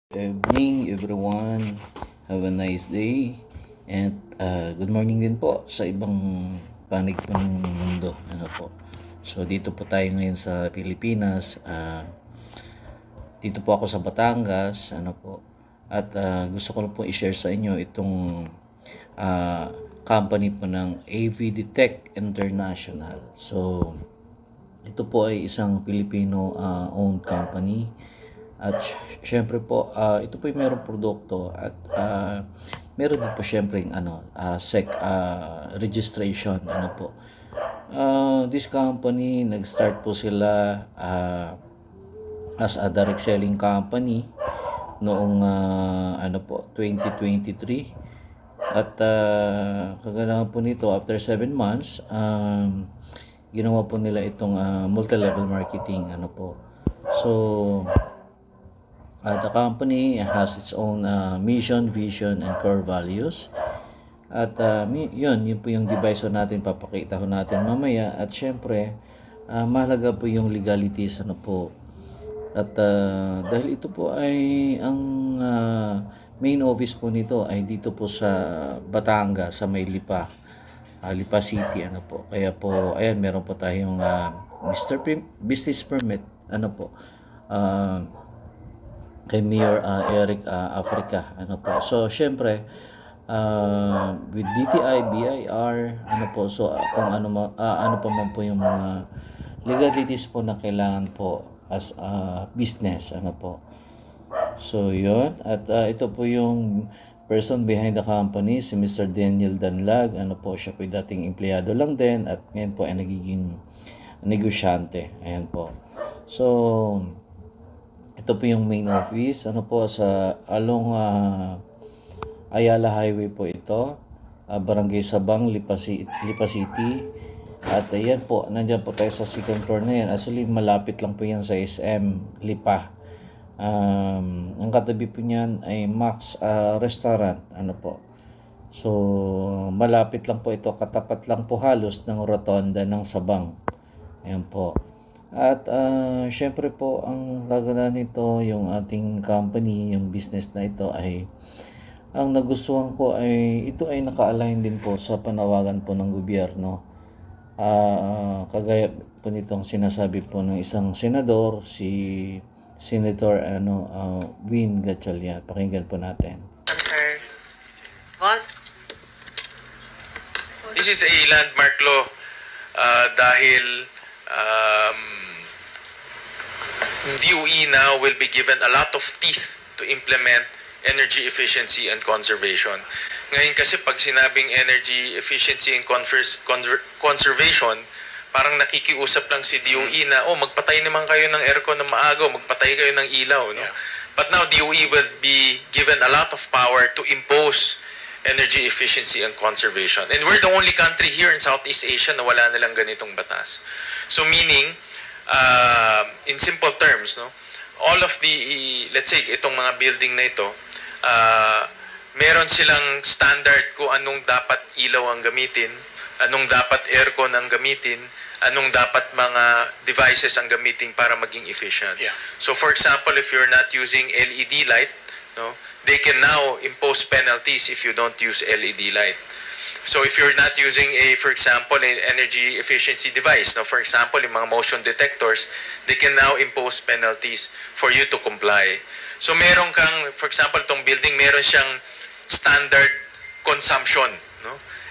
Evening everyone, have a nice day and good morning din po sa ibang panig po ng mundo. So dito po tayo ngayon sa Pilipinas. Dito po ako sa Batangas. At gusto ko po i-share sa inyo itong company po ng AVD Tech International. So ito po ay isang Filipino owned company. At syempre po, ito po yung merong produkto at meron din po syempre yung SEC registration. This company, nag-start po sila as a direct selling company noong 2023. At kaganahan po nito, after 7 months, ginawa po nila itong multi-level marketing. So the company has its own mission, vision, and core values. At yun po yung device natin, papakita ko natin mamaya. At syempre, mahalaga po yung legalities. At dahil ito po ay ang main office po nito ay dito po sa Batangas, sa may Lipa City. Kaya po, ayan, meron po tayong business permit. Kay Mayor Eric Africa. So syempre with DTI, BIR, so kung ano pa man po yung mga legalities po na kailangan po as a business. So yun, at ito po yung person behind the company, si Mr. Daniel Danlag. Siya po dating empleyado lang din at ngayon po ay nagiging negosyante. Ayan po. So ito po yung main office. Sa along Ayala Highway po ito. Barangay Sabang, Lipa City. At ayan po, nandiyan po tayo sa second floor na yan. Actually, malapit lang po yan sa SM Lipa. Ang katabi po niyan ay Max Restaurant. So, malapit lang po ito. Katapat lang po halos ng rotonda ng Sabang. Ayan po. At syempre po, ang gagana nito, yung ating company, yung business na ito ay, ang nagustuhan ko ay, ito ay naka-align din po sa panawagan po ng gobyerno. Kagaya po nitong sinasabi po ng isang senador, si Senator Win Gatchalian. Pakinggan po natin. Sir, what? This is a landmark law dahil DOE now will be given a lot of teeth to implement energy efficiency and conservation. Ngayon kasi pag sinabing energy efficiency and conservation, parang nakikiusap lang si DOE na, magpatay naman kayo ng aircon na maaga, magpatay kayo ng ilaw. No? Yeah. But now DOE will be given a lot of power to impose energy efficiency and conservation. And we're the only country here in Southeast Asia na wala nilang ganitong batas. So meaning, in simple terms, all of the, let's say, itong mga building na ito, meron silang standard kung anong dapat ilaw ang gamitin, anong dapat aircon ang gamitin, anong dapat mga devices ang gamitin para maging efficient. Yeah. So for example, if you're not using LED light, they can now impose penalties if you don't use LED light. So if you're not using for example, an energy efficiency device, for example, yung mga motion detectors, they can now impose penalties for you to comply. So meron kang, for example, itong building, meron siyang standard consumption.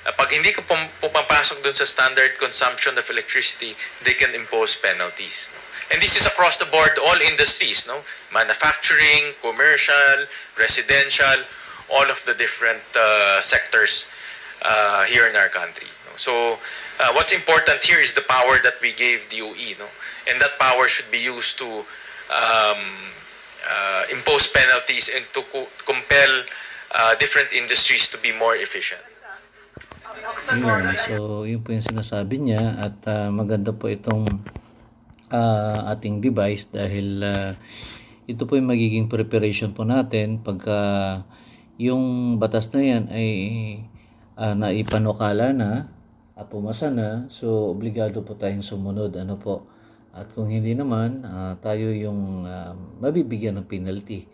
Pag hindi ka pumapasok dun sa standard consumption of electricity, they can impose penalties. And this is across the board, all industries, manufacturing, commercial, residential, all of the different sectors here in our country. So what's important here is the power that we gave DOE, and that power should be used to impose penalties and to compel different industries to be more efficient. So yun po yung sinasabi niya at maganda po itong ating device dahil ito po yung magiging preparation po natin pagka yung batas na yan ay naipanukala na, pumasa na, so obligado po tayong sumunod. At kung hindi naman, tayo yung mabibigyan ng penalty.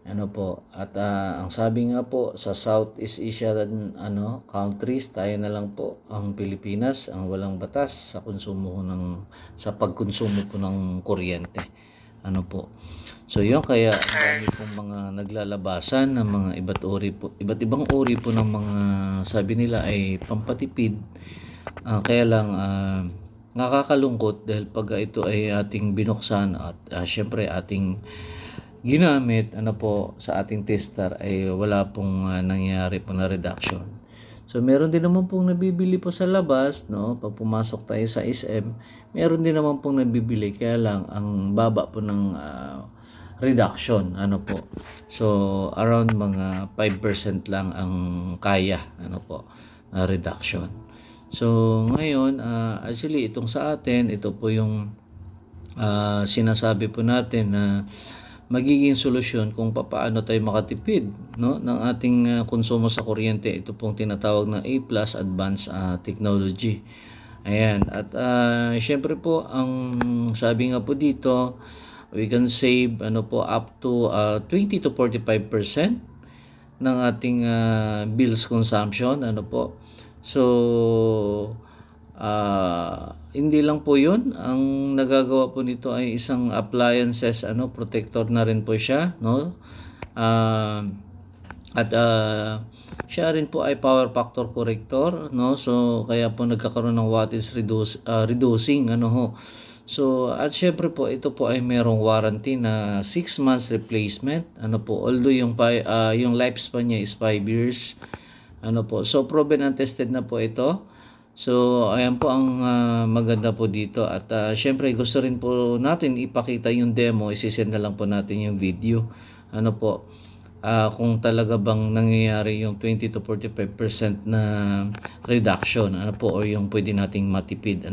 Ano po, at ang sabi nga po sa Southeast Asian countries, tayo na lang po ang Pilipinas ang walang batas sa konsumo sa pagkonsumo po ng kuryente. Ano po. So yun, kaya ang dami pong mga naglalabasan ng mga iba't ibang uri po ng mga sabi nila ay pampatipid. Kaya lang nakakalungkot dahil pag ito ay ating binuksan at syempre ating ginamit sa ating tester ay wala pong nangyari po na reduction. So meron din naman pong nabibili po sa labas, no? Pag pumasok tayo sa SM, meron din naman pong nabibili, kaya lang ang baba po ng reduction, So around mga 5% lang ang kaya, na reduction. So ngayon, actually itong sa atin, ito po yung sinasabi po natin na magiging solusyon kung paano tayo makatipid, no, ng ating konsumo sa kuryente. Ito pong tinatawag na A+ Advanced Technology. Ayan, at syempre po ang sabi nga po dito, we can save up to 20 to 45% ng ating bills consumption, So hindi lang po yun, ang nagagawa po nito ay isang appliances protector na rin po siya, no? At siya rin po ay power factor corrector, no? So kaya po nagkakaroon ng wattage reducing, So at syempre po ito po ay merong warranty na 6 months replacement, although yung lifespan niya is 5 years, So proven and tested na po ito. So ayan po ang maganda po dito, at syempre gusto rin po natin ipakita yung demo, isisend na lang po natin yung video, kung talaga bang nangyayari yung 20 to 45% na reduction, or yung pwede nating matipid,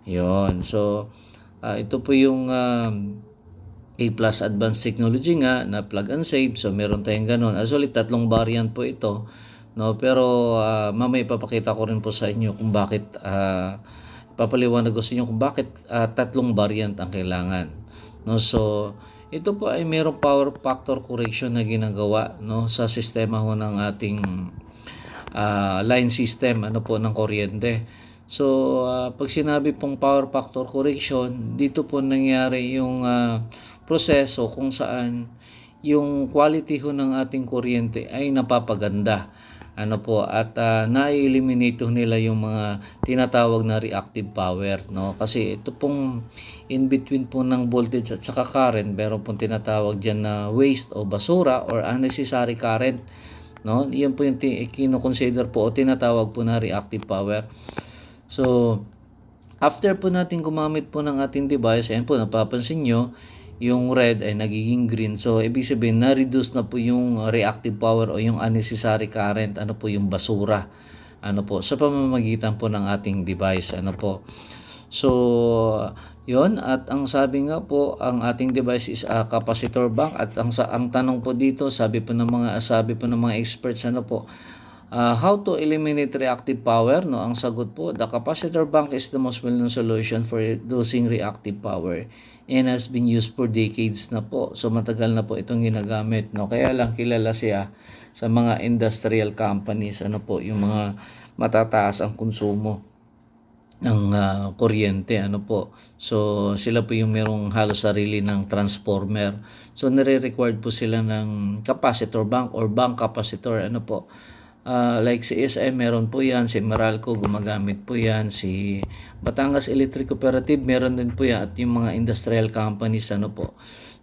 Yun. So ito po yung A+ Advanced Technology nga na plug and save. So meron tayong ganun. Actually 3 variant po ito, no, pero mamaya ipapakita ko rin po sa inyo kung bakit papaliwanag ko sa inyo kung bakit 3 variant ang kailangan, no. So ito po ay mayroong power factor correction na ginagawa, no, sa sistema ho ng ating line system ng kuryente. So pag sinabi pong power factor correction, dito po nangyari yung proseso kung saan yung quality ho ng ating kuryente ay napapaganda, at na-eliminate nila yung mga tinatawag na reactive power, no, kasi ito pong in between po ng voltage at saka current, meron pong tinatawag diyan na waste o basura or unnecessary current, no. Yan po yung kino-consider po o tinatawag po na reactive power. So after po natin gumamit po ng ating device, ayan po napapansin nyo yung red ay nagiging green. So ibig sabihin na-reduce na po yung reactive power o yung unnecessary current, yung basura, sa pamamagitan po ng ating device, So yon, at ang sabi nga po, ang ating device is a capacitor bank, at ang tanong po dito, sabi po ng mga experts, how to eliminate reactive power, no? Ang sagot po, the capacitor bank is the most well-known solution for reducing reactive power and has been used for decades na po. So matagal na po itong ginagamit, no? Kaya lang kilala siya sa mga industrial companies, yung mga matataas ang konsumo ng kuryente, So sila po yung merong halos sarili ng transformer. So nire-required po sila ng capacitor bank or bank capacitor, like si SM meron po yan, si Meralco gumagamit po yan, si Batangas Electric Cooperative meron din po yan, at yung mga industrial companies,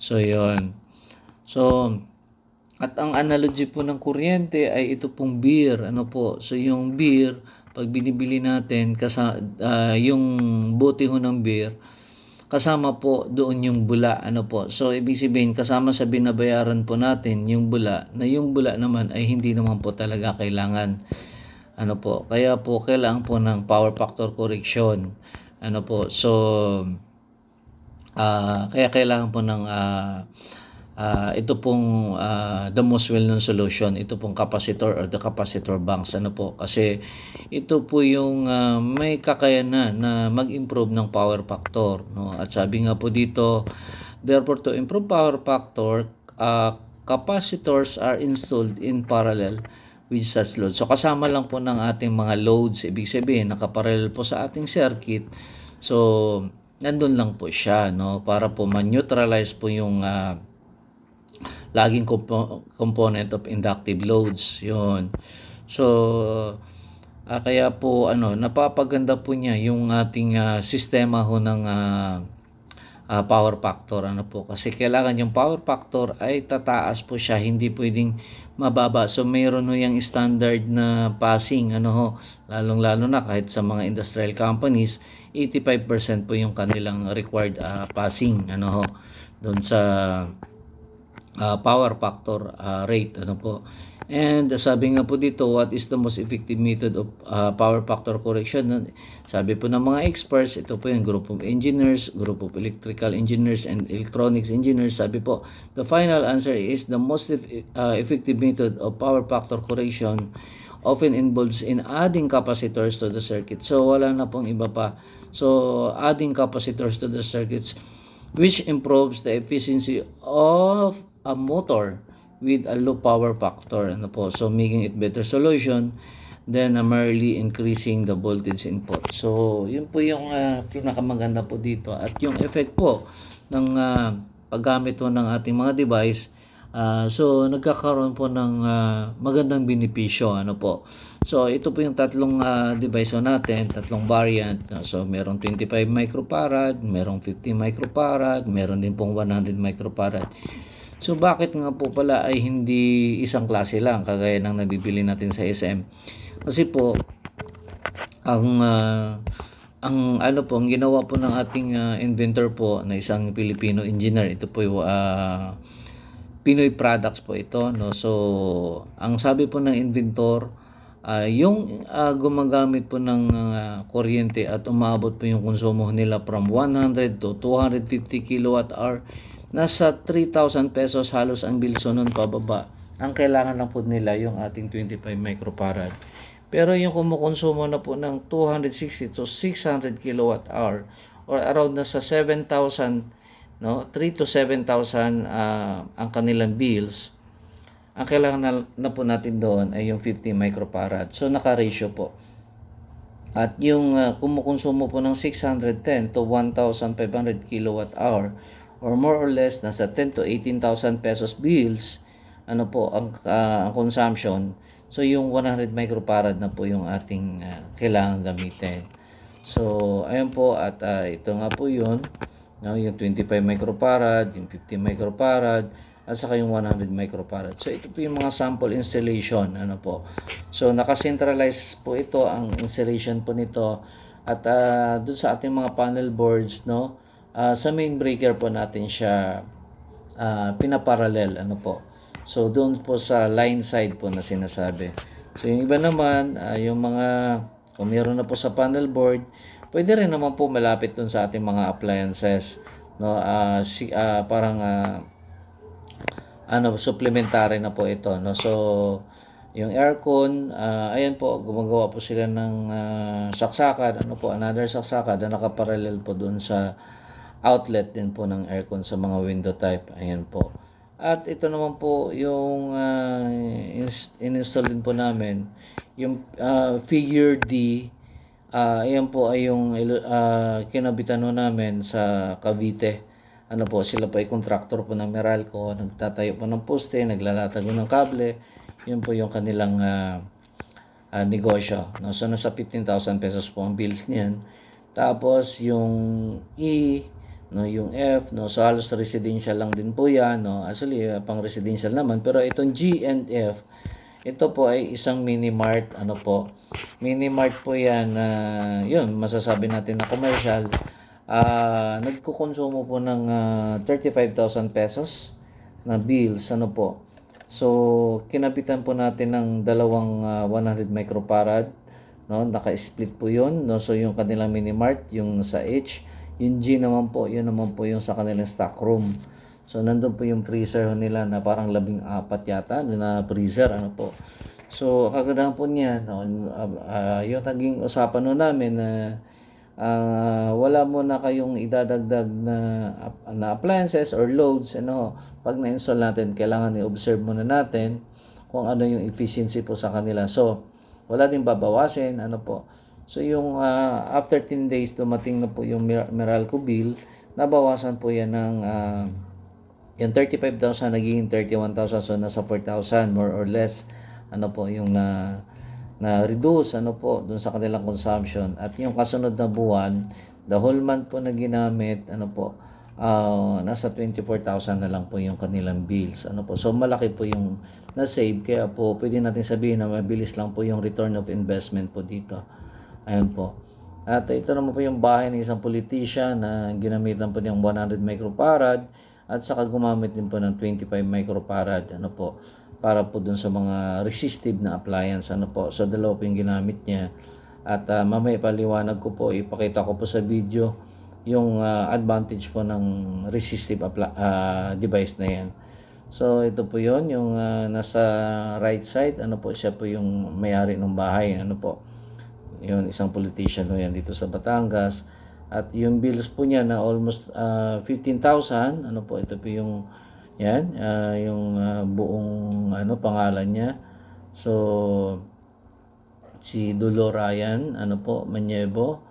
So yon. So at ang analogy po ng kuryente ay ito pong beer, So yung beer, pag binibili natin yung bote ho ng beer, kasama po doon yung bula, So ibig sabihin kasama sa binabayaran po natin yung bula naman ay hindi naman po talaga kailangan, Kaya po kailangan po ng power factor correction, So kaya kailangan po ng ito pong the most well-known solution, ito pong capacitor or the capacitor banks, kasi ito po yung may kakayanan na mag-improve ng power factor, no. At sabi nga po dito, therefore to improve power factor, capacitors are installed in parallel with such load. So kasama lang po ng ating mga loads, ibig sabihin nakaparallel po sa ating circuit. So nandun lang po siya, no, para po ma-neutralize po yung laging component of inductive loads. Yun. So kaya po napapaganda po niya yung ating sistema ho ng power factor, kasi kailangan yung power factor ay tataas po siya, hindi pwedeng mababa. So mayroon ho yung standard na passing, lalong-lalo na kahit sa mga industrial companies, 85% po yung kanilang required passing, doon sa power factor rate, And sabi nga po dito, what is the most effective method of power factor correction? Sabi po ng mga experts, ito po yung group of engineers, group of electrical engineers and electronics engineers. Sabi po, the final answer is the most effective method of power factor correction often involves in adding capacitors to the circuit. So wala na pong iba pa. So adding capacitors to the circuits which improves the efficiency of a motor with a low power factor, so making it better solution than merely increasing the voltage input. So yun po yung pinakamaganda po dito, at yung effect po ng paggamit po ng ating mga device, so nagkakaroon po ng magandang benepisyo, So ito po yung tatlong device natin, tatlong variant. So merong 25 microfarad, merong 50 microfarad, meron din pong 100 microfarad. So bakit nga po pala ay hindi isang klase lang kagaya ng nabibili natin sa SM? Kasi po ang ginawa po ng ating inventor po na isang Filipino engineer, ito po yung Pinoy products po ito, So ang sabi po ng inventor, yung gumagamit po ng kuryente at umabot po yung konsumo nila from 100 to 250 kilowatt hour, nasa 3,000 pesos halos ang bilso nun pababa. Ang kailangan lang po nila yung ating 25 microfarad. Pero yung kumukonsumo na po ng 260 to 600 kilowatt hour, or around nasa 7,000, 3 to 7,000 ang kanilang bills, ang kailangan na po natin doon ay yung 50 microfarad. So naka-ratio po. At yung kumukonsumo po ng 610 to 1,500 kilowatt hour, or more or less nasa 10 to 18,000 pesos bills, ang consumption. So yung 100 microfarad na po yung ating kailangan gamitin. So ayun po, at ito nga po yun, yung 25 microfarad, yung 50 microfarad, at saka yung 100 microfarad. So ito po yung mga sample installation, So naka-centralize po ito ang installation po nito, at doon sa ating mga panel boards, sa main breaker po natin siya pinaparallel, So doon po sa line side po na sinasabi. So yung iba naman, yung mga kung meron na po sa panel board, pwede rin naman po malapit doon sa ating mga appliances, parang supplementary na po ito, So yung aircon, ayan po, gumagawa po sila ng saksakan, another saksakan na nakaparallel po doon sa outlet din po ng aircon sa mga window type. Ayan po. At ito naman po yung in-install din po namin, yung figure D. Ayan po ay yung kinabitan namin sa Cavite. Sila po ay contractor po ng Meralco, nagtatayo po ng poste, naglalatag ng kable. Yun po yung kanilang negosyo. So nasa 15,000 pesos po ang bills niyan. Tapos yung E, yung F, so halos residential lang din po yan, Actually pang residential naman, pero itong G and F, ito po ay isang mini mart, mini mart po yan, yun masasabi natin na commercial. Nagkukonsumo po ng 35,000 pesos na bills, So kinapitan po natin ng dalawang 100 microfarad, naka-split po yun, So yung kanilang mini mart, yung sa H, yung G naman po, yun naman po yung sa kanilang stock room. So nandun po yung freezer nila na parang 14 yata na freezer, So kagandahan po niya, yung naging usapan namin na wala muna kayong idadagdag na appliances or loads. Pag na-install natin, kailangan i-observe muna natin kung ano yung efficiency po sa kanila. So, wala din babawasin. So, yung after 10 days, dumating na po yung Meralco bill, nabawasan po yan ng yung 35,000 naging 31,000, so nasa 4,000 more or less yung na reduce doon sa kanilang consumption. At yung kasunod na buwan, the whole month po na ginamit nasa 24,000 na lang po yung kanilang bills. So malaki po yung na-save, kaya po pwede natin sabihin na mabilis lang po yung return of investment po dito. Ayun po. At ito naman po yung bahay ng isang politician na ginamitan po ng 100 microfarad at saka gumamit din po ng 25 microfarad para po dun sa mga resistive na appliance. So dalawa po yung ginamit niya. At mamaya paliwanag ko po, ipakita ko po sa video yung advantage po ng resistive device na yan. So ito po yun, yung nasa right side, siya po yung may-ari ng bahay. Yun, isang politician yan dito sa Batangas. At yung bills po niya na almost 15,000, ito po yung yan, yung buong pangalan niya. So si Dulo Ryan, Manyebo.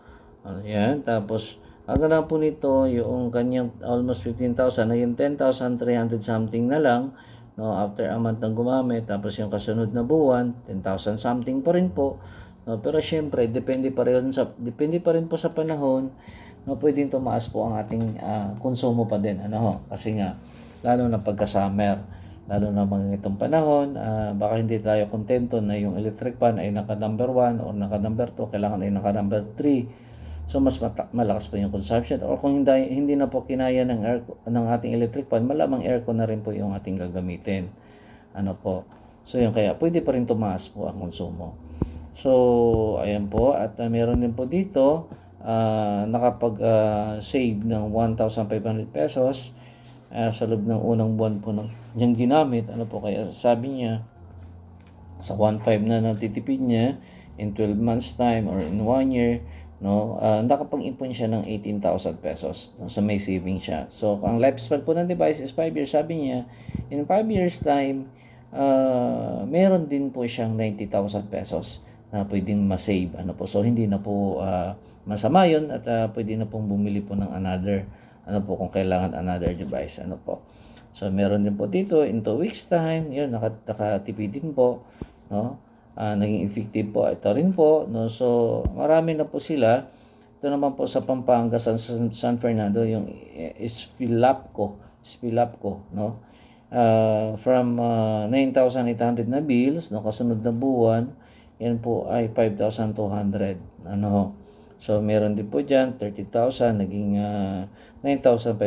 Yan, tapos ang ganda po nito, yung kanyang almost 15,000, naging 10,300 something na lang, after a month nang gumamit. Tapos yung kasunod na buwan, 10,000 something pa rin po. Pero syempre, depende pa rin po sa panahon, pwedeng tumaas po ang ating konsumo pa din. Kasi nga, lalo na pagka-summer, lalo na mga itong panahon, baka hindi tayo kontento na yung electric fan ay naka number 1 or naka number 2, kailangan ay naka number 3. So mas malakas pa yung consumption. Or kung hindi na po kinaya ng ating electric fan, malamang aircon na rin po yung ating gagamitin. So yun, kaya pwede pa rin tumaas po ang konsumo. So ayan po, at meron din po dito nakapag-save ng 1,500 pesos sa loob ng unang buwan po niyang ginamit. Kaya sabi niya sa 1,500 na natitipid niya in 12 months time or in 1 year, nakapag-ipon siya ng 18,000 pesos. So may saving siya. So ang lifespan po ng device is 5 years. Sabi niya, in 5 years time, meron din po siyang 90,000 pesos na pwedeng ma-save. So hindi na po masama yun, at pwede na pong bumili po ng another, kung kailangan another device. So meron din po dito in 2 weeks time, yun, nakatipid din po, naging effective po ito rin po, so marami na po sila. Ito naman po sa Pampanga, San Fernando, yung Spilapco, from 9,800 na bills, kasunod na buwan, yan po ay 5,200. So meron din po dyan 30,000, naging 9,500.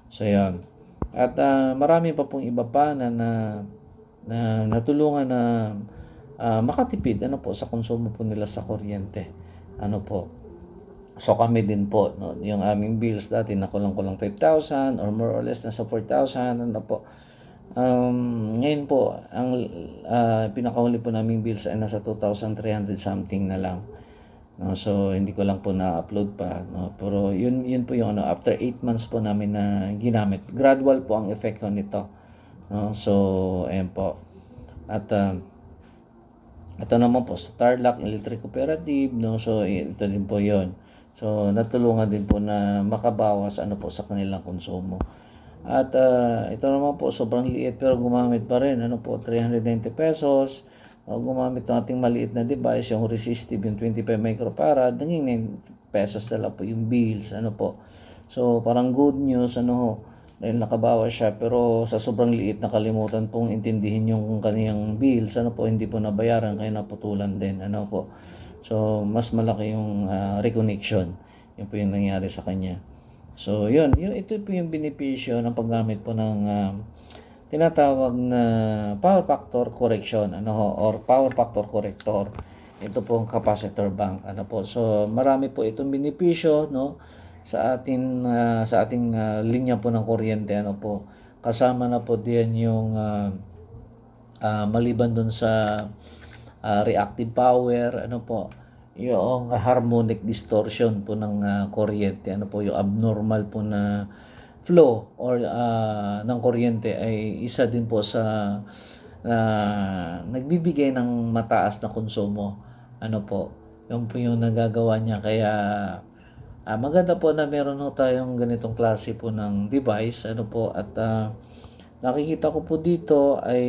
So yan. At marami pa pong iba pa na natulungan na makatipid sa konsumo po nila sa kuryente. So kami din po, yung aming bills dati nakulang 5,000 or more or less nasa 4,000. Ngayon po, ang pinakahuli po naming bills ay nasa 2,300 something na lang. So hindi ko lang po na-upload pa, pero yun po yung after 8 months po namin na ginamit. Gradual po ang epekto nito. So ayan po. At ito naman po sa Tarlac Electric Cooperative, so ito din po yon. So natulungan din po na makabawas po sa kanilang konsumo. At ito naman po sobrang liit pero gumamit pa rin, 390 pesos. Gumamit ng ating maliit na device, yung resistive, yung 25 microfarad, naging 9 pesos na lang po yung bills. So parang good news, dahil nakabawas siya, pero sa sobrang liit nakalimutan pong intindihin yung kaniyang bills, hindi po nabayaran, kaya naputulan din. So mas malaki yung reconnection, yun po yung nangyari sa kanya. So yun, ito po yung benepisyo ng paggamit po ng tinatawag na power factor correction, or power factor corrector. Ito po ang capacitor bank, So marami po itong benepisyo, sa ating linya po ng kuryente, Kasama na po diyan yung maliban dun sa reactive power, yung harmonic distortion po ng kuryente, ano po yung abnormal po na flow or ng kuryente ay isa din po sa nagbibigay ng mataas na konsumo. Ano po, yun po yung nagagawa niya. Kaya maganda po na meron ho tayong ganitong klase po ng device. Ano po, at nakikita ko po dito ay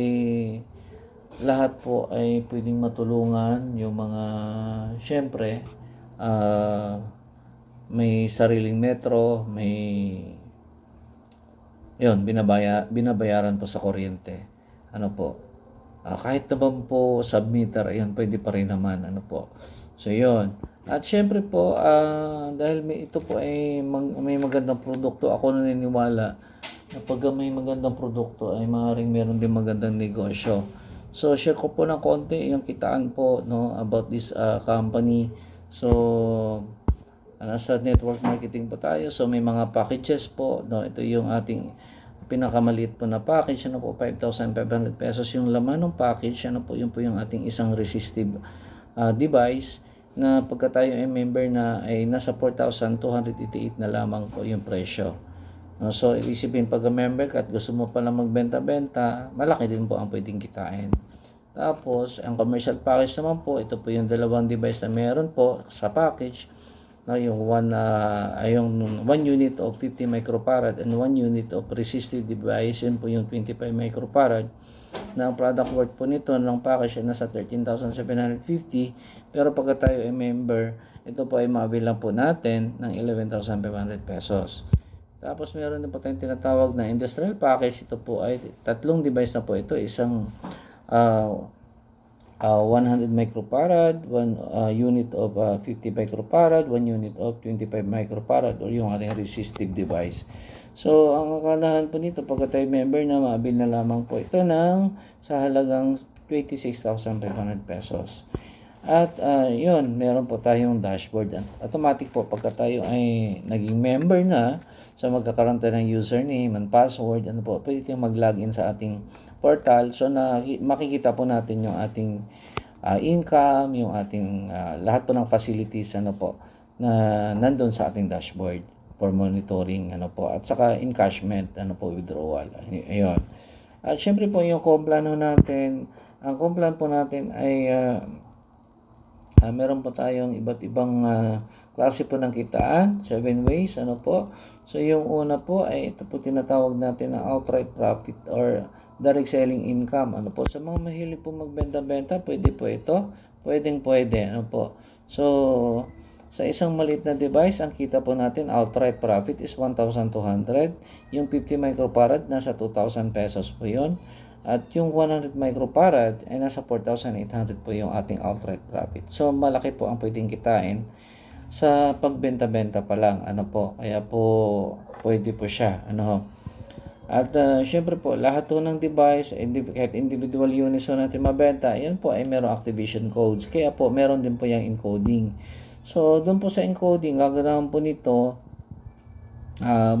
lahat po ay pwedeng matulungan. Yung mga, syempre, may sariling metro, may yun, binabayaran po sa kuryente. Ano po, kahit naman po submeter, ayan, pwede pa rin naman. Ano po. So, yun. At syempre po, dahil ito po ay may magandang produkto, ako naniniwala na pag may magandang produkto ay maaaring meron din magandang negosyo. So, share ko po ng konti yung kitaan po, no, about this company. So, nasa network marketing po tayo. So, may mga packages po, no. Ito yung ating pinakamaliit po na package, ano po, 5,500 pesos yung laman ng package. Ano po, yun po yung ating isang resistive device na pagka tayo ay member na ay nasa 4,288 na lamang po yung presyo. So, isipin pag member ka at gusto mo pala magbenta-benta, malaki din po ang pwedeng kitain. Tapos, ang commercial package naman po, ito po yung dalawang device na meron po sa package. Yung 1 unit of 50 microfarad and 1 unit of resistive device, yun po yung 25 microfarad. Na ang product worth po nito ng package ay nasa 13,750. Pero pagka tayo ay member, ito po ay maabil lang po natin ng 11,500 pesos. Tapos meron din po tayong tinatawag na industrial package. Ito po ay tatlong device na po ito. Isang 100 microfarad, 1 unit of 50 microfarad, 1 unit of 25 microfarad, or yung ating resistive device. So, ang akalahan po nito, pagka tayo member na, maabil na lamang po ito sa halagang 26,500 pesos. At yun, meron po tayong dashboard. Automatic po, pagka tayo ay naging member na, so magkakaroon tayo ng username and password, ano po, pwede tayong mag-login sa ating portal. So, makikita po natin yung ating income, yung ating lahat po ng facilities, ano po, na nandun sa ating dashboard for monitoring, ano po, at saka encashment, ano po, withdrawal. Ayun. At syempre po, yung complan natin, ang complan po natin ay meron po tayong iba't ibang klase po ng kitaan, 7 ways, ano po. So, yung una po ay ito po tinatawag natin na outright profit or direct selling income. Ano po, sa mga mahilig po magbenta-benta, pwede po ito. Pwede, ano po. So, sa isang maliit na device, ang kita po natin, outright profit is 1,200. Yung 50 microfarad, nasa 2,000 pesos po yun. At yung 100 microfarad ay nasa 4,800 po yung ating outright profit. So, malaki po ang pwedeng kitain sa pagbenta-benta pa lang. Ano po, kaya po pwede po siya. Ano. At syempre po, lahat po ng device, kahit individual units natin mabenta, yan po ay merong activation codes. Kaya po, meron din po yung encoding. So, doon po sa encoding, gagawin po nito,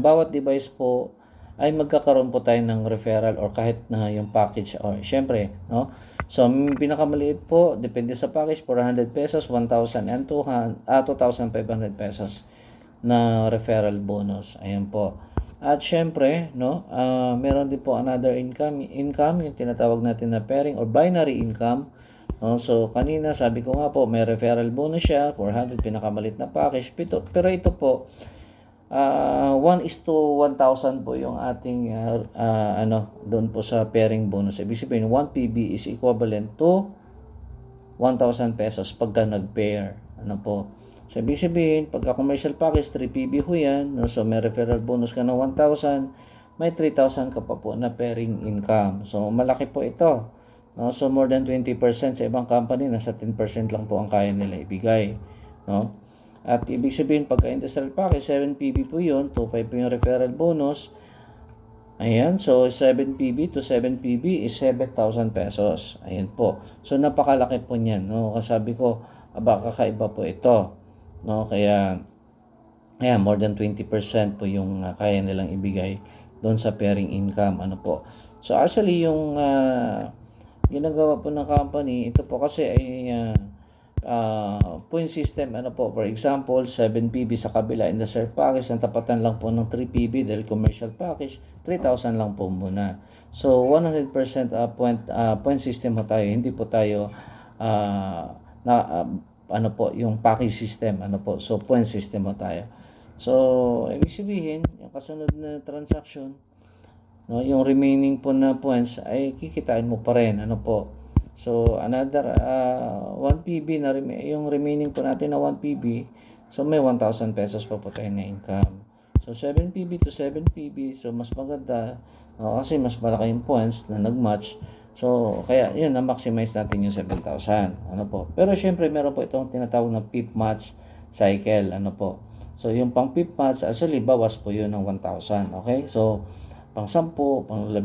bawat device po ay magkakaroon po tayo ng referral or kahit na yung package or syempre, no? So, pinakamaliit po, depende sa package, 400 pesos, 1,000 and 2,500 pesos na referral bonus. Ayan po. At syempre, no, meron din po another income, yung tinatawag natin na pairing or binary income. No? So, kanina sabi ko nga po, may referral bonus siya, 400 pinakamalit na package. Pero ito po, 1:1,000 po yung ating doon po sa pairing bonus. Ibig sabihin, 1 PB is equivalent to 1,000 pesos pagka nag-pair. Ano po? So, ibig sabihin, pagka commercial package, 3 PB ho yan. No? So, may referral bonus ka na 1,000, may 3,000 ka pa po na pairing income. So, malaki po ito. No? So, more than 20% sa ibang company, nasa 10% lang po ang kaya nila ibigay. No? At ibig sabihin, pagka industrial package, 7 PB po yun, 2,500 po yung referral bonus. Ayan, so 7 PB to 7 PB is 7,000 pesos. Ayan po. So, napakalaki po niyan. No? Kasabi ko, kakaiba po ito. No? Kaya more than 20% po yung kaya nilang ibigay doon sa pairing income. Ano po. So, actually, yung ginagawa po ng company, ito po kasi ay point system, ano po, for example, 7 PB sa kabila in the surf package, ang tapatan lang po ng 3 PB dahil commercial package, 3,000 lang po muna. So, 100% point system po tayo, hindi po tayo ano po, yung package system, ano po, so point system po tayo. So, ibig sabihin, yung kasunod na transaction, no, yung remaining po na points ay kikitain mo pa rin, ano po. So, another 1 PB na yung remaining po natin na 1 PB, so may 1,000 pesos pa po tayo na income. So, 7 PB to 7 PB, so mas maganda, kasi mas malaki yung points na nag-match. So, kaya yun, na-maximize natin yung 7,000. Ano po. Pero syempre, meron po itong tinatawag na PIP match cycle. Ano po. So, yung pang PIP match, actually, bawas po yun ng 1,000. Okay? So, pang 10, pang 15,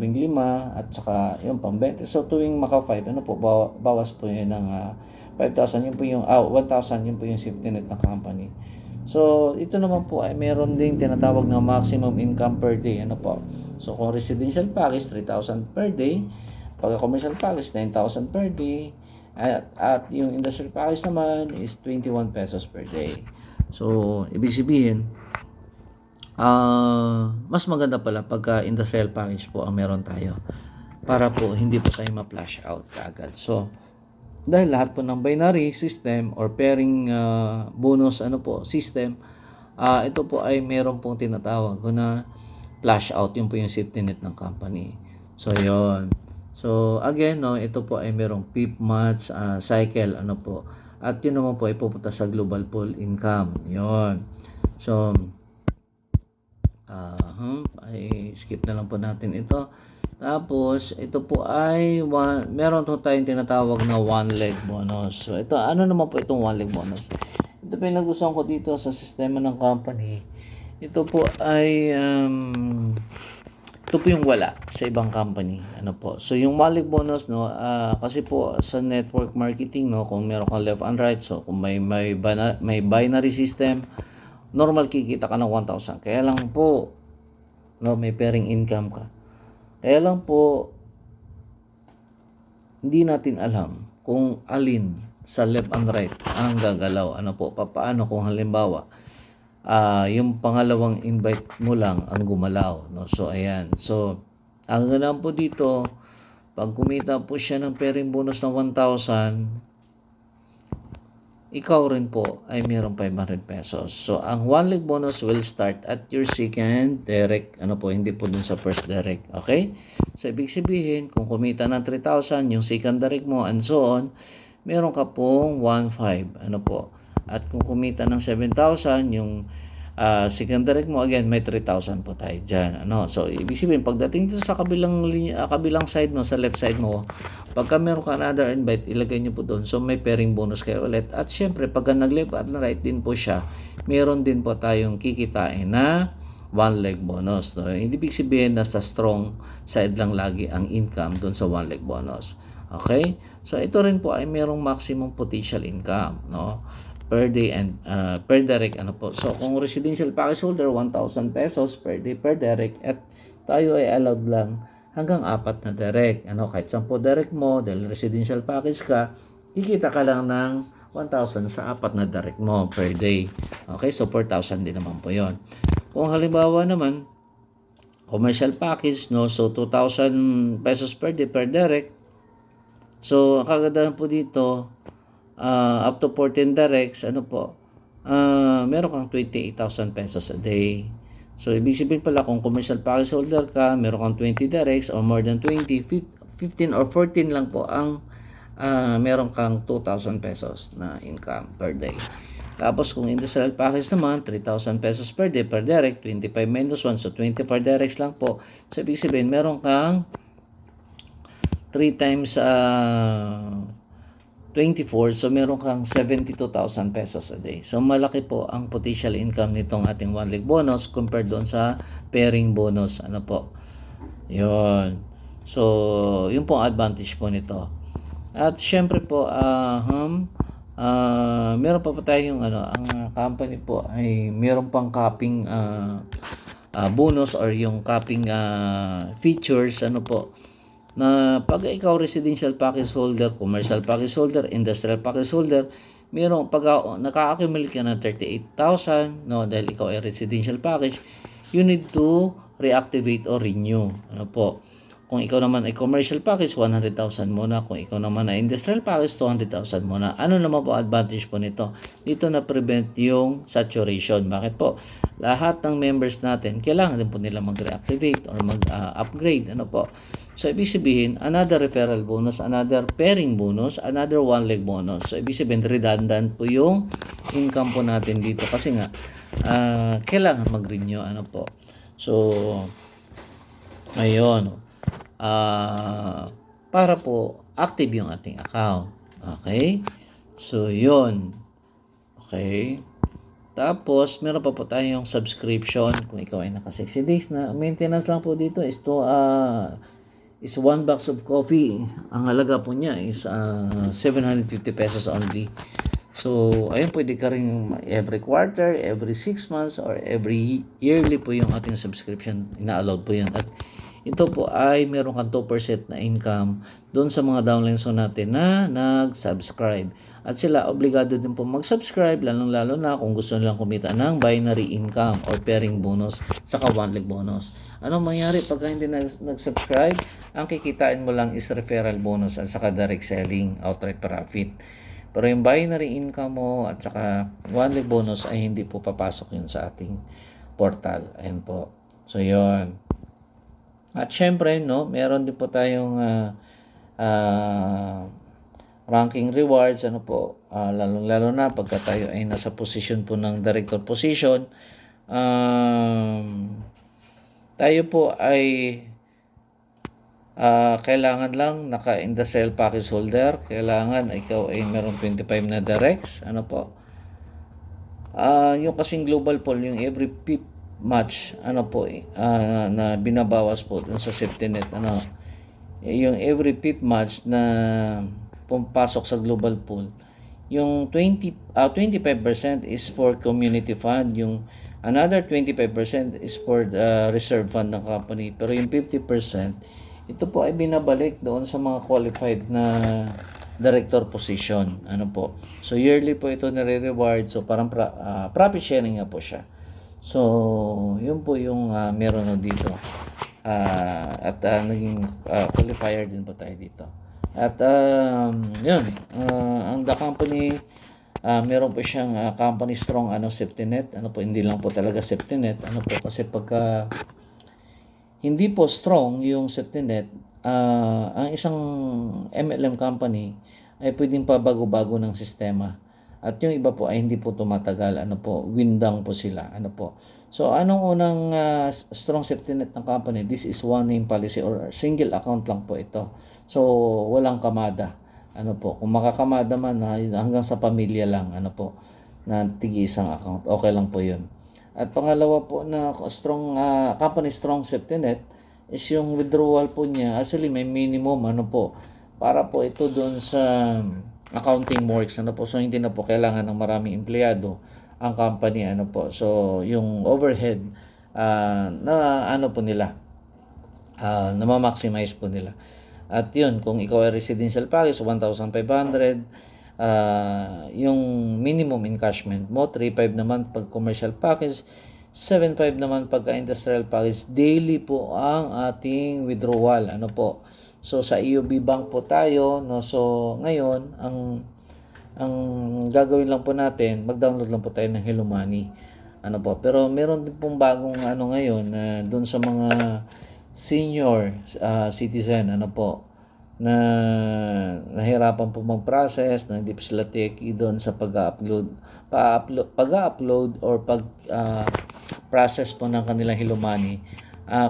at saka yung pang 20. So, tuwing maka 5, ano po, bawas po yun ng 5,000. Yun po yung, 1,000, yun po yung safety net ng company. So, ito naman po ay meron ding tinatawag na maximum income per day. Ano po. So, kung residential package, 3,000 per day. Pag commercial package, 9,000 per day. At yung industrial package naman is 21 pesos per day. So, ibig sabihin, mas maganda pala pagka industrial package po ang meron tayo para po hindi po tayo ma-flash out agad. So, dahil lahat po ng binary system or pairing bonus system, ito po ay meron pong tinatawag na flash out, yun po yung safety net ng company. So, yun. So, again, no, ito po ay merong PIP match cycle, ano po. At yun naman po ay pupunta sa global pool income. Yun. So, ay skip na lang po natin ito. Tapos, ito po ay meron po tayong tinatawag na one leg bonus. So, ito, ano naman po itong one leg bonus? Ito po yung nagustuhan ko dito sa sistema ng company. Ito po ay ito po yung wala sa ibang company. Ano po? So, yung one leg bonus, no, kasi po sa network marketing, no, kung meron kang left and right, so kung may binary system, normal kikita ka ng 1,000. Kaya lang po, no, may pairing income ka. Kaya lang po, hindi natin alam kung alin sa left and right ang gagalaw. Ano po, paano kung halimbawa, yung pangalawang invite mo lang ang gumalaw. No? So, ayan. So, ang ganun po dito, pag kumita po siya ng pairing bonus ng 1,000, ikaw rin po ay mayroong 500 pesos. So, ang one leg bonus will start at your second direct. Ano po, hindi po dun sa first direct. Okay? So, ibig sabihin, kung kumita ng 3,000, yung second direct mo, and so on, meron ka pong 1,500. Ano po? At kung kumita ng 7,000, yung second direct mo, again, may 3,000 po tayo dyan. Ano? So, ibig sabihin, pagdating dito sa kabilang side mo, sa left side mo, pagka meron ka another invite, ilagay nyo po doon. So, may pairing bonus kayo ulit. At syempre, pagka nag-left at right din po siya, meron din po tayong kikitain na one leg bonus. No? Hindi ibig sabihin na sa strong side lang lagi ang income doon sa one leg bonus. Okay? So, ito rin po ay merong maximum potential income. No? Per day and per direct. Ano po? So, kung residential package holder, 1,000 pesos per day per direct. At tayo ay allowed lang hanggang 4 na direct. Ano, kahit 10 direct mo, dahil residential package ka, kikita ka lang ng 1,000 sa 4 na direct mo per day. Okay, so 4,000 din naman po yon. Kung halimbawa naman, commercial package, no, so 2,000 pesos per day per direct. So, ang kagandahan po dito, up to 14 directs, ano po, meron kang 28,000 pesos a day. So, ibig sabihin pala, kung commercial package holder ka, meron kang 20 directs or more than 20, 15 or 14 lang po ang meron kang 2,000 pesos na income per day. Tapos, kung industrial package naman, 3,000 pesos per day per direct, 25 minus 1, so 24 directs lang po. So, ibig sabihin, meron kang 3 times 24, so meron kang 72,000 pesos a day. So, malaki po ang potential income nitong ating one leg bonus compared doon sa pairing bonus. Ano po? Yun. So, yun po ang advantage po nito. At syempre po, meron pa tayong ang company po ay meron pang capping bonus or yung capping features, ano po, na pag ikaw residential package holder, commercial package holder, industrial package holder, naka-accumulate ka ng 38,000, no, dahil ikaw ay residential package, you need to reactivate or renew. Ano po? Kung ikaw naman ay commercial package, 100,000 muna. Kung ikaw naman ay industrial package, 200,000 muna. Ano naman po advantage po nito? Dito na prevent yung saturation. Bakit po? Lahat ng members natin, kailangan din po nila mag-reactivate or mag-upgrade. Ano po? So, ibig sabihin, another referral bonus, another pairing bonus, another one leg bonus. So, ibig sabihin, redundant po yung income po natin dito. Kasi nga, kailangan mag-renew. Ano po? So, ayun. Para po active yung ating account. Okay? So, yun. Okay? Tapos, meron pa po tayong subscription. Kung ikaw ay naka 60 days na, maintenance lang po dito is 1 box of coffee. Ang halaga po niya is 750 pesos only. So, ayun, pwede ka rin every quarter, every 6 months, or every yearly po yung ating subscription. Ina-allowed po yun. At ito po ay meron kang 2% na income doon sa mga downlines natin na nag-subscribe. At sila obligado din po mag-subscribe, lalong-lalo na kung gusto nilang kumita ng binary income or pairing bonus saka one leg bonus. Anong mangyari pagka hindi nag-subscribe? Ang kikitain mo lang is referral bonus at saka direct selling, outright profit. Pero yung binary income mo at saka one leg bonus ay hindi po papasok yun sa ating portal. Ayan po. So, yun. At syempre, no, meron din po tayong ranking rewards, ano po, lalong-lalo na pagka tayo ay nasa position po ng director position. Tayo po ay kailangan lang in the cell package holder, kailangan ikaw ay meron 25 na directs, ano po. Yung kasing global poll, yung every pip match, ano po, na binabawas po dun sa safety net, ano, yung every pip match na pumapasok sa global pool, yung 25% is for community fund, yung another 25% is for the reserve fund ng company, pero yung 50%, ito po ay binabalik doon sa mga qualified na director position, ano po. So, yearly po ito nare-reward, so parang profit sharing nga po siya. So, yun po yung meron na dito. At naging qualifier din po tayo dito. At yun, ang the company, meron po siyang company strong safety net. Ano po, hindi lang po talaga safety net. Ano po, kasi pagka hindi po strong yung safety net, ang isang MLM company ay pwedeng pabago-bago ng sistema. At yung iba po ay hindi po tumatagal, ano po, windang po sila, ano po. So, anong unang strong safety net ng company? This is one name policy or single account lang po ito. So, walang kamada, ano po. Kung makakamada man, hanggang sa pamilya lang, ano po, na tigi isang account, okay lang po yun. At pangalawa po na company strong safety net is yung withdrawal po niya. Actually, may minimum, ano po, para po ito doon sa accounting works, ano po. So, hindi na po kailangan ng maraming empleyado ang company, ano po. So, yung overhead, na ano po nila, na ma-maximize po nila. At yun, kung ikaw ay residential package, 1,500, yung minimum encashment mo, 3,500 naman pag commercial package, 7,500 naman pagka industrial package. Daily po ang ating withdrawal, ano po. So, sa EOB Bank po tayo, no? So, ngayon, ang gagawin lang po natin, mag-download lang po tayo ng Hello Money. Ano po, pero meron din pong bagong ngayon, doon sa mga senior citizen, ano po, na nahirapan po mag-process, na hindi po sila techy doon sa pag-upload or process po ng kanilang Hello Money.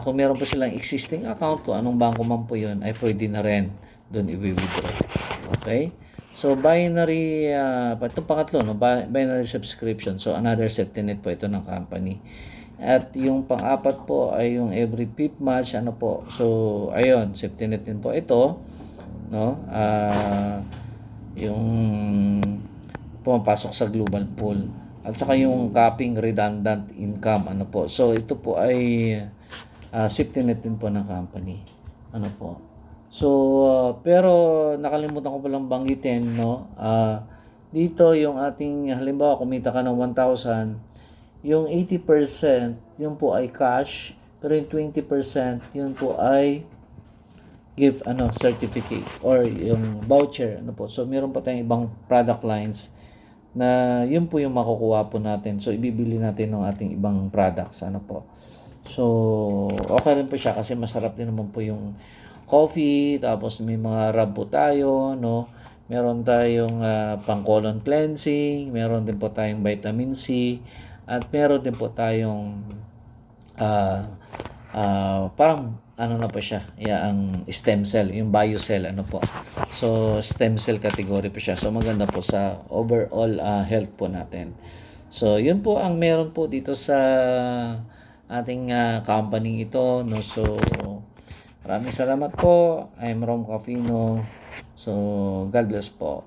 Kung meron po silang existing account, kung anong bangko man po yun, ay pwede na rin doon i-withdraw. Okay? So, binary, itong pangatlo, no? Binary subscription. So, another safety net po ito ng company. At yung pang-apat po ay yung every pip match, ano po. So, ayun, safety net din po ito, no? Yung pumapasok sa global pool. At saka yung capping redundant income, ano po. So, ito po ay safety net din po ng company. Ano po. So, pero nakalimutan ko palang banggitin, no? dito yung ating, halimbawa kumita ka ng 1,000, yung 80% yun po ay cash, pero yung 20% yun po ay gift certificate or yung voucher po. So meron pa tayong ibang product lines na yun po yung makukuha po natin. So ibibili natin ng ating ibang products po. So okay rin po siya kasi masarap din naman po yung coffee, tapos may mga rub po tayo, no? Meron tayong pang colon cleansing, meron din po tayong vitamin C, at meron din po tayong parang na po siya, ang stem cell, yung biocell po. So stem cell category po siya. So maganda po sa overall health po natin. So yun po ang meron po dito sa ating company ito, no. So maraming salamat po. I'm Rom Cafino. So God bless po.